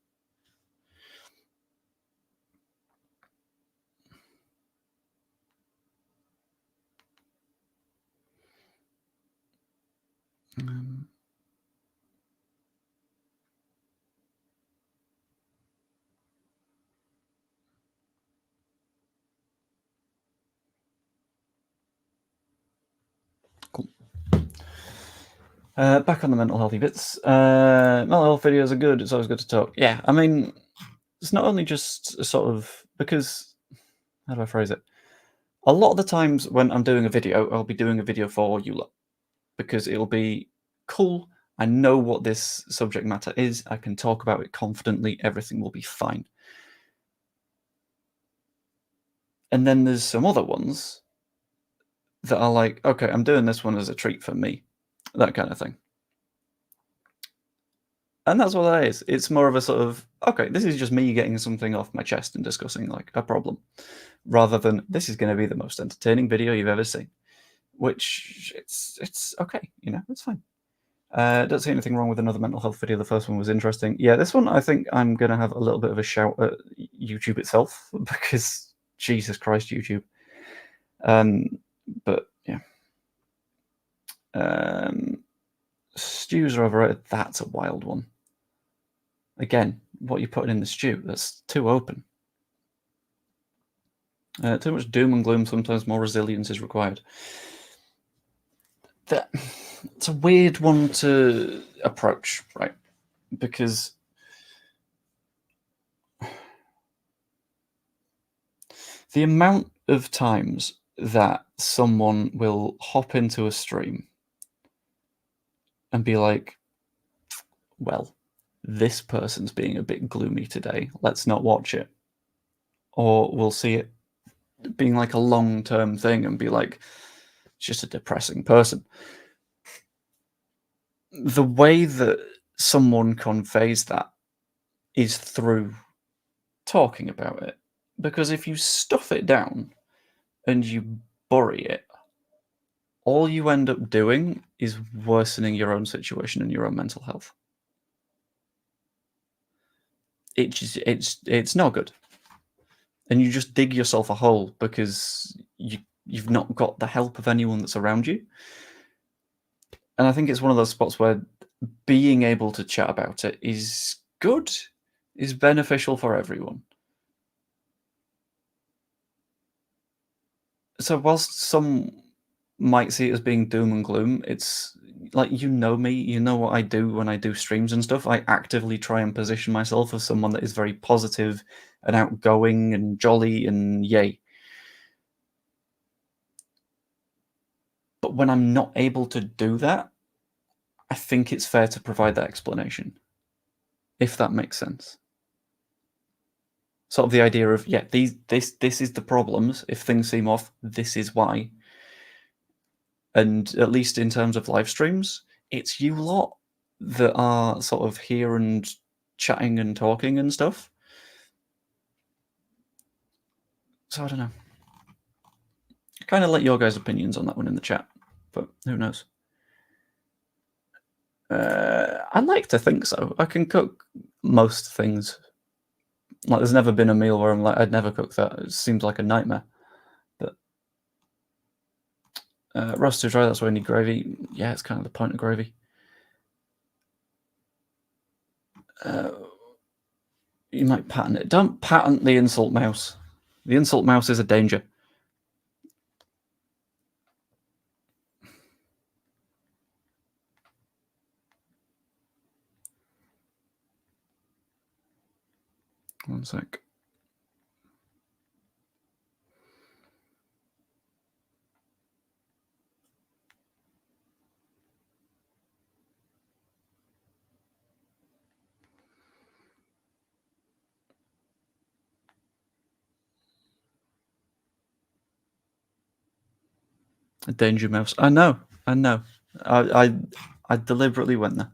Cool. Back on the mental healthy bits. Mental health videos are good. It's always good to talk. Yeah, I mean, it's not only just a sort of because how do I phrase it? A lot of the times when I'm doing a video, I'll be doing a video for you lot because it'll be cool. I know what this subject matter is. I can talk about it confidently. Everything will be fine. And then there's some other ones that are like, okay, I'm doing this one as a treat for me, that kind of thing. And that's what that is. It's more of a sort of, okay, this is just me getting something off my chest and discussing like a problem, rather than this is going to be the most entertaining video you've ever seen. Which it's okay, it's fine. Don't see anything wrong with another mental health video. The first one was interesting. Yeah, this one I think I'm gonna have a little bit of a shout at YouTube itself because Jesus Christ, YouTube. But yeah, stews are overrated. That's a wild one. Again, what you're putting in the stew, that's too open. Too much doom and gloom. Sometimes more resilience is required. It's a weird one to approach, right? Because the amount of times that someone will hop into a stream and be like, well, this person's being a bit gloomy today, let's not watch it. Or we'll see it being like a long-term thing and be like, it's just a depressing person. The way that someone conveys that is through talking about it. Because if you stuff it down and you bury it, all you end up doing is worsening your own situation and your own mental health. It's not good, and you just dig yourself a hole because you've not got the help of anyone that's around you. And I think it's one of those spots where being able to chat about it is good, is beneficial for everyone. So whilst some might see it as being doom and gloom, it's like, me, you know what I do when I do streams and stuff. I actively try and position myself as someone that is very positive and outgoing and jolly and yay. But when I'm not able to do that, I think it's fair to provide that explanation, if that makes sense. Sort of the idea of, yeah, this is the problems. If things seem off, this is why. And at least in terms of live streams, it's you lot that are sort of here and chatting and talking and stuff. So I don't know. Kind of let your guys' opinions on that one in the chat, but who knows? I'd like to think so. I can cook most things. Like, there's never been a meal where I'm like, I'd never cook that. It seems like a nightmare. But roast too dry, that's why I need gravy. Yeah, it's kind of the point of gravy. You might patent it. Don't patent the insult mouse. The insult mouse is a danger. One sec. A danger mouse. I know. I deliberately went there.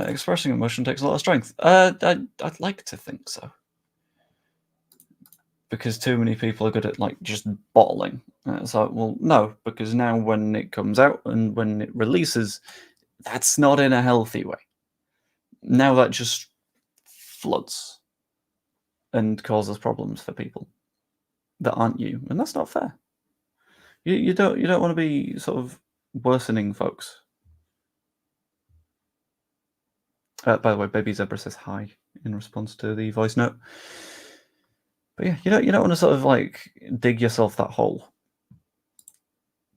Expressing emotion takes a lot of strength. I'd like to think so, because too many people are good at like just bottling. It's like, well, no, because now when it comes out and when it releases, that's not in a healthy way. Now that just floods and causes problems for people that aren't you, and that's not fair. You don't want to be sort of worsening folks. By the way, Baby Zebra says hi in response to the voice note. But yeah, you don't want to sort of like dig yourself that hole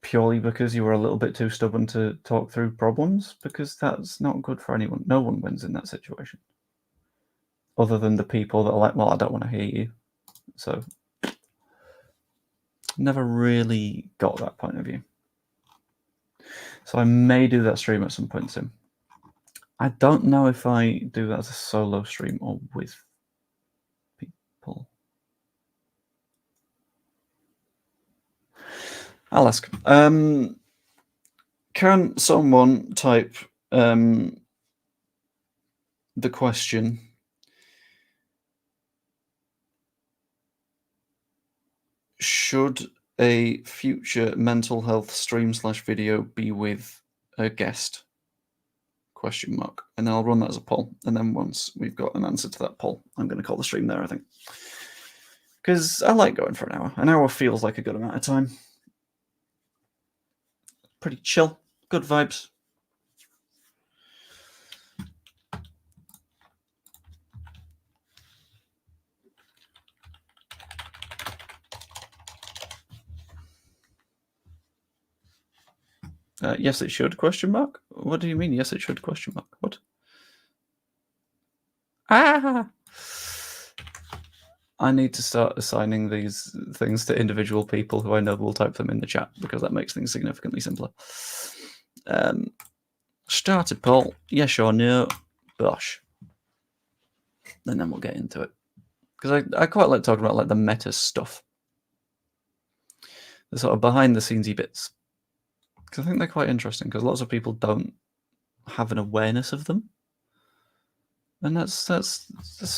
purely because you were a little bit too stubborn to talk through problems, because that's not good for anyone. No one wins in that situation, other than the people that are like, well, I don't want to hear you. So never really got that point of view. So I may do that stream at some point soon. I don't know if I do that as a solo stream or with people. I'll ask. Can someone type the question? Should a future mental health stream/video be with a guest? Question mark. And then I'll run that as a poll. And then once we've got an answer to that poll, I'm going to call the stream there, I think. Because I like going for an hour. An hour feels like a good amount of time. Pretty chill. Good vibes. Yes, it should, question mark? What do you mean, yes, it should, question mark? What? Ah! I need to start assigning these things to individual people who I know will type them in the chat, because that makes things significantly simpler. Start a poll, yes or no, bosh. And then we'll get into it. Because I quite like talking about like the meta stuff. The sort of behind the scenesy bits. Because I think they're quite interesting, because lots of people don't have an awareness of them. And that's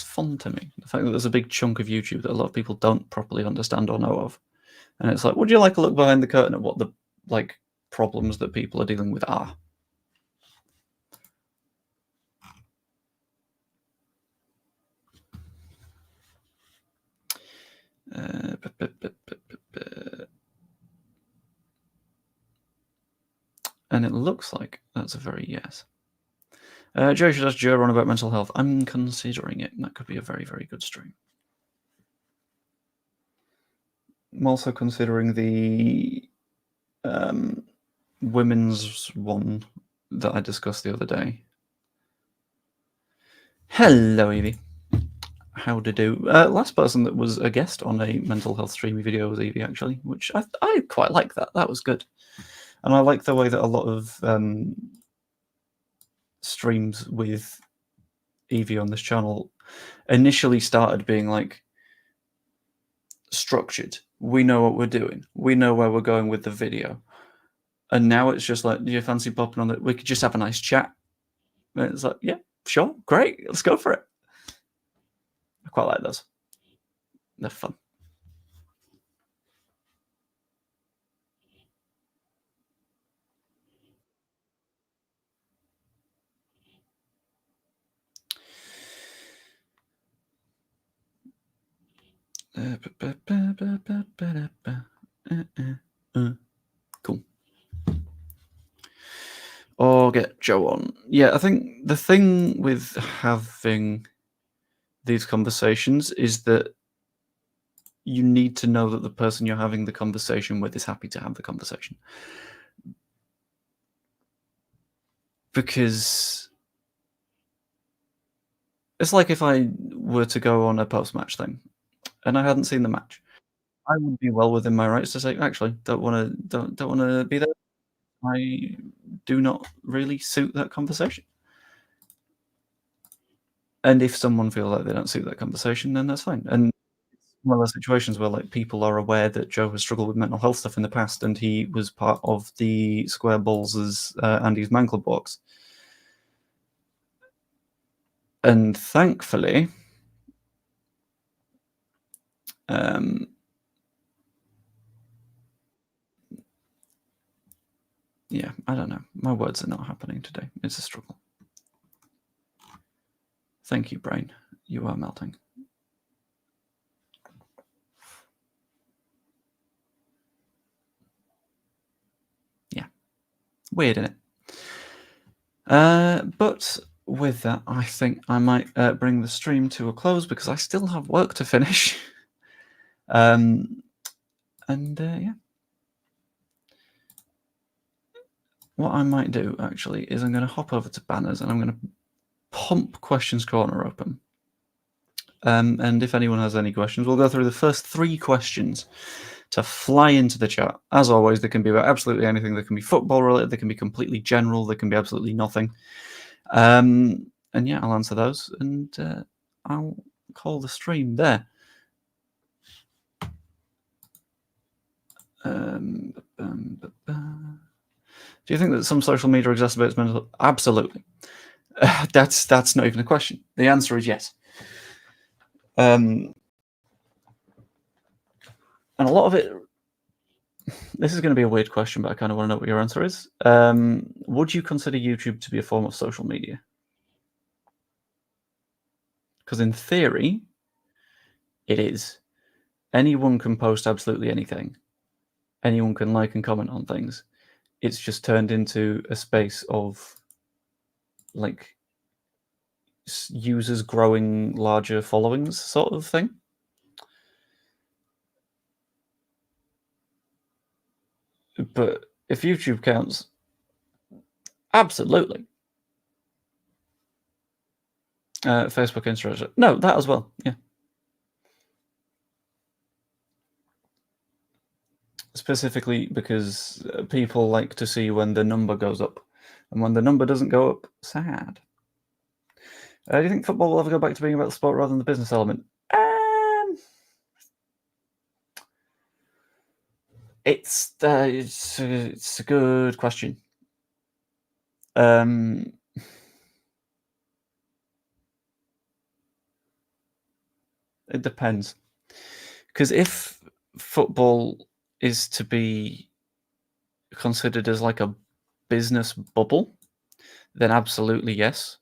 fun to me. The fact that there's a big chunk of YouTube that a lot of people don't properly understand or know of. And it's like, would you like a look behind the curtain at what the like problems that people are dealing with are? And it looks like that's a very yes. Joe should ask Joe on about mental health. I'm considering it, and that could be a very, very good stream. I'm also considering the women's one that I discussed the other day. Hello, Evie. How to do? Last person that was a guest on a mental health streamy video was Evie, actually, which I quite like that. That was good. And I like the way that a lot of streams with Evie on this channel initially started being like structured. We know what we're doing. We know where we're going with the video. And now it's just like, do you fancy popping on it? We could just have a nice chat. And it's like, yeah, sure, great, let's go for it. I quite like those. They're fun. Cool. Or get Joe on. Yeah, I think the thing with having these conversations is that you need to know that the person you're having the conversation with is happy to have the conversation. Because it's like if I were to go on a post-match thing and I hadn't seen the match, I would be well within my rights to say, actually, don't wanna be there. I do not really suit that conversation. And if someone feels like they don't suit that conversation, then that's fine. And one of those situations where, like, people are aware that Joe has struggled with mental health stuff in the past, and he was part of the Square Balls' Andy's Man Club walks. And thankfully, um, yeah, I don't know. My words are not happening today. It's a struggle. Thank you, brain. You are melting. Yeah. Weird, innit? But with that, I think I might bring the stream to a close because I still have work to finish. And yeah. What I might do, actually, is I'm going to hop over to banners and I'm going to pump Questions Corner open. And if anyone has any questions, we'll go through the first 3 questions to fly into the chat. As always, they can be about absolutely anything. They can be football related. They can be completely general. They can be absolutely nothing. And yeah, I'll answer those, and I'll call the stream there. Do you think that some social media exacerbates mental? Absolutely. That's not even a question. The answer is yes. And a lot of it. This is going to be a weird question, but I kind of want to know what your answer is. Would you consider YouTube to be a form of social media? Because in theory, it is. Anyone can post absolutely anything. Anyone can like and comment on things. It's just turned into a space of, like, users growing larger followings sort of thing. But if YouTube counts, absolutely. Facebook, Instagram, no, that as well, yeah. Specifically because people like to see when the number goes up, and when the number doesn't go up, sad. Do you think football will ever go back to being about the sport rather than the business element? It's a good question. It depends, because if football is to be considered as like a business bubble, then absolutely yes,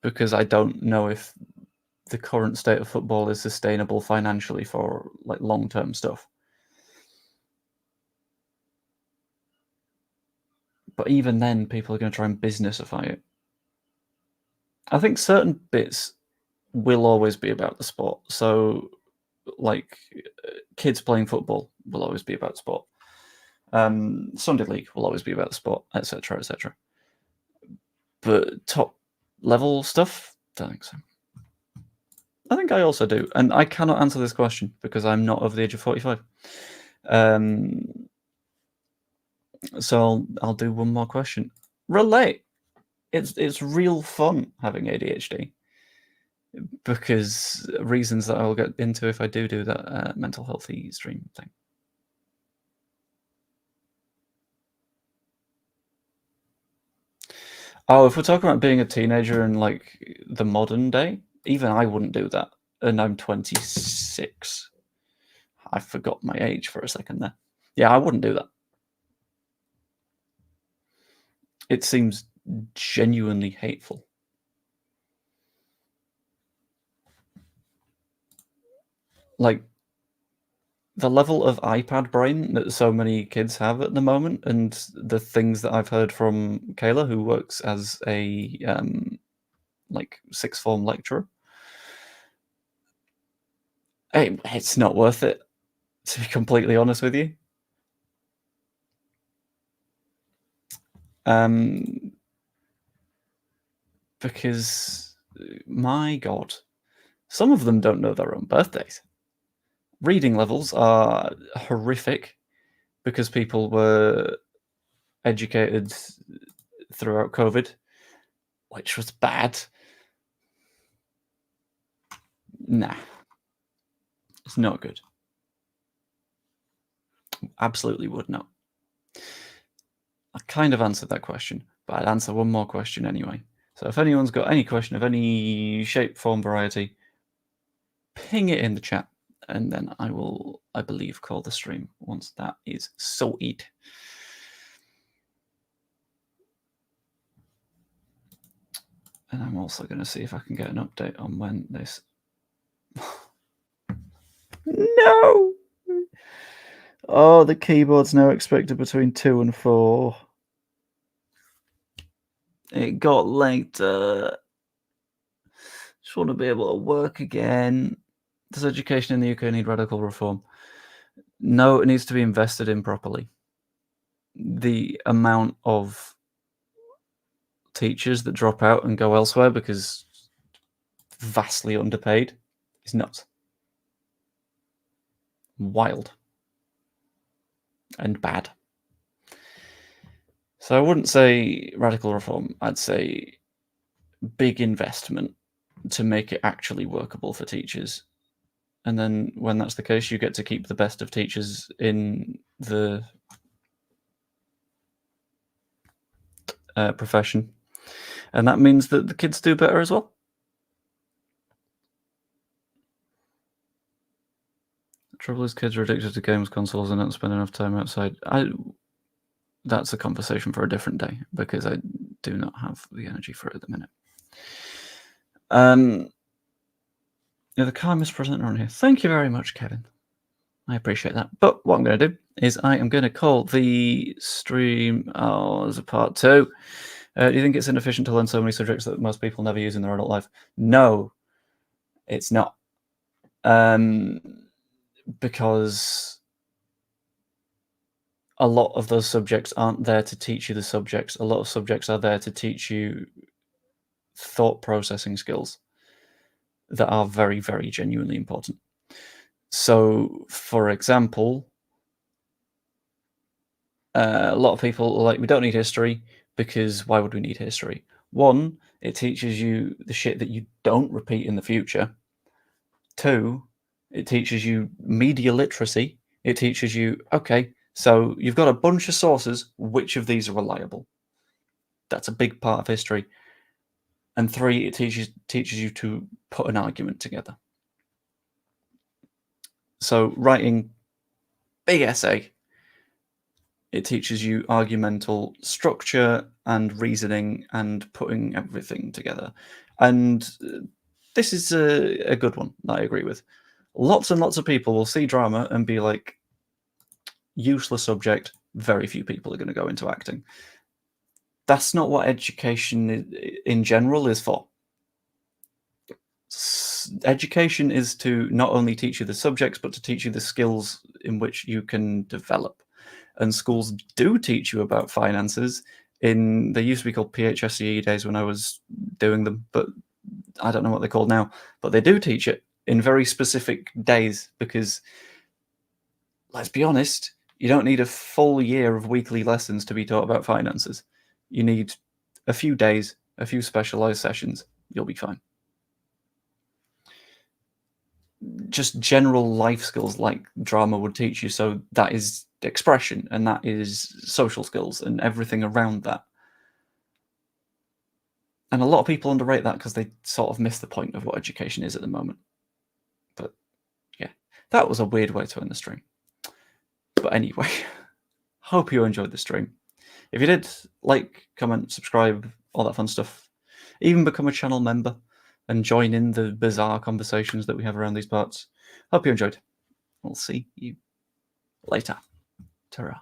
because I don't know if the current state of football is sustainable financially for, like, long-term stuff. But even then, people are going to try and businessify it. I think certain bits will always be about the sport. So, like, kids playing football will always be about sport. Sunday League will always be about the sport, etc., etc. But top level stuff, don't think so. I think I also do, and I cannot answer this question because I'm not over the age of 45. So I'll do one more question. Relate. It's real fun having ADHD, because reasons that I'll get into if I do that mental healthy stream thing. Oh, if we're talking about being a teenager in, like, the modern day, even I wouldn't do that. And I'm 26. I forgot my age for a second there. Yeah, I wouldn't do that. It seems genuinely hateful. Like, the level of iPad brain that so many kids have at the moment, and the things that I've heard from Kayla, who works as a like, sixth form lecturer, it's not worth it, to be completely honest with you. Because, my God, some of them don't know their own birthdays. Reading levels are horrific because people were educated throughout COVID, which was bad. Nah. It's not good. Absolutely would not. I kind of answered that question, but I'd answer one more question anyway. So if anyone's got any question of any shape, form, variety, ping it in the chat, and then I will, I believe, call the stream once that is sorted. And I'm also going to see if I can get an update on when this... No! Oh, the keyboard's now expected between 2 and 4. It got later. Just want to be able to work again. Does education in the UK need radical reform? No, it needs to be invested in properly. The amount of teachers that drop out and go elsewhere because vastly underpaid is nuts. Wild. And bad. So I wouldn't say radical reform. I'd say big investment to make it actually workable for teachers. And then when that's the case, you get to keep the best of teachers in the profession. And that means that the kids do better as well. The trouble is kids are addicted to games, consoles, and don't spend enough time outside. That's a conversation for a different day, because I do not have the energy for it at the minute. Yeah, the car mispresenter on here. Thank you very much, Kevin. I appreciate that. But what I'm going to do is I am going to call the stream as a part 2. Do you think it's inefficient to learn so many subjects that most people never use in their adult life? No, it's not. Because a lot of those subjects aren't there to teach you the subjects. A lot of subjects are there to teach you thought processing skills that are very, very genuinely important. So, for example, a lot of people are like, we don't need history, because why would we need history? One, it teaches you the shit that you don't repeat in the future. 2, it teaches you media literacy. It teaches you, okay, so you've got a bunch of sources, which of these are reliable? That's a big part of history. And 3, it teaches you to put an argument together. So writing big essay, it teaches you argumental structure and reasoning and putting everything together. And this is a good one that I agree with. Lots and lots of people will see drama and be like, useless subject, very few people are going to go into acting. That's not what education in general is for. Education is to not only teach you the subjects, but to teach you the skills in which you can develop. And schools do teach you about finances. They used to be called PHSCE days when I was doing them, but I don't know what they're called now. But they do teach it in very specific days, because, let's be honest, you don't need a full year of weekly lessons to be taught about finances. You need a few days, a few specialized sessions. You'll be fine. Just general life skills like drama would teach you. So that is expression, and that is social skills and everything around that. And a lot of people underrate that because they sort of miss the point of what education is at the moment. But yeah, that was a weird way to end the stream. But anyway, hope you enjoyed the stream. If you did, like, comment, subscribe, all that fun stuff. Even become a channel member and join in the bizarre conversations that we have around these parts. Hope you enjoyed. We'll see you later. Ta-ra.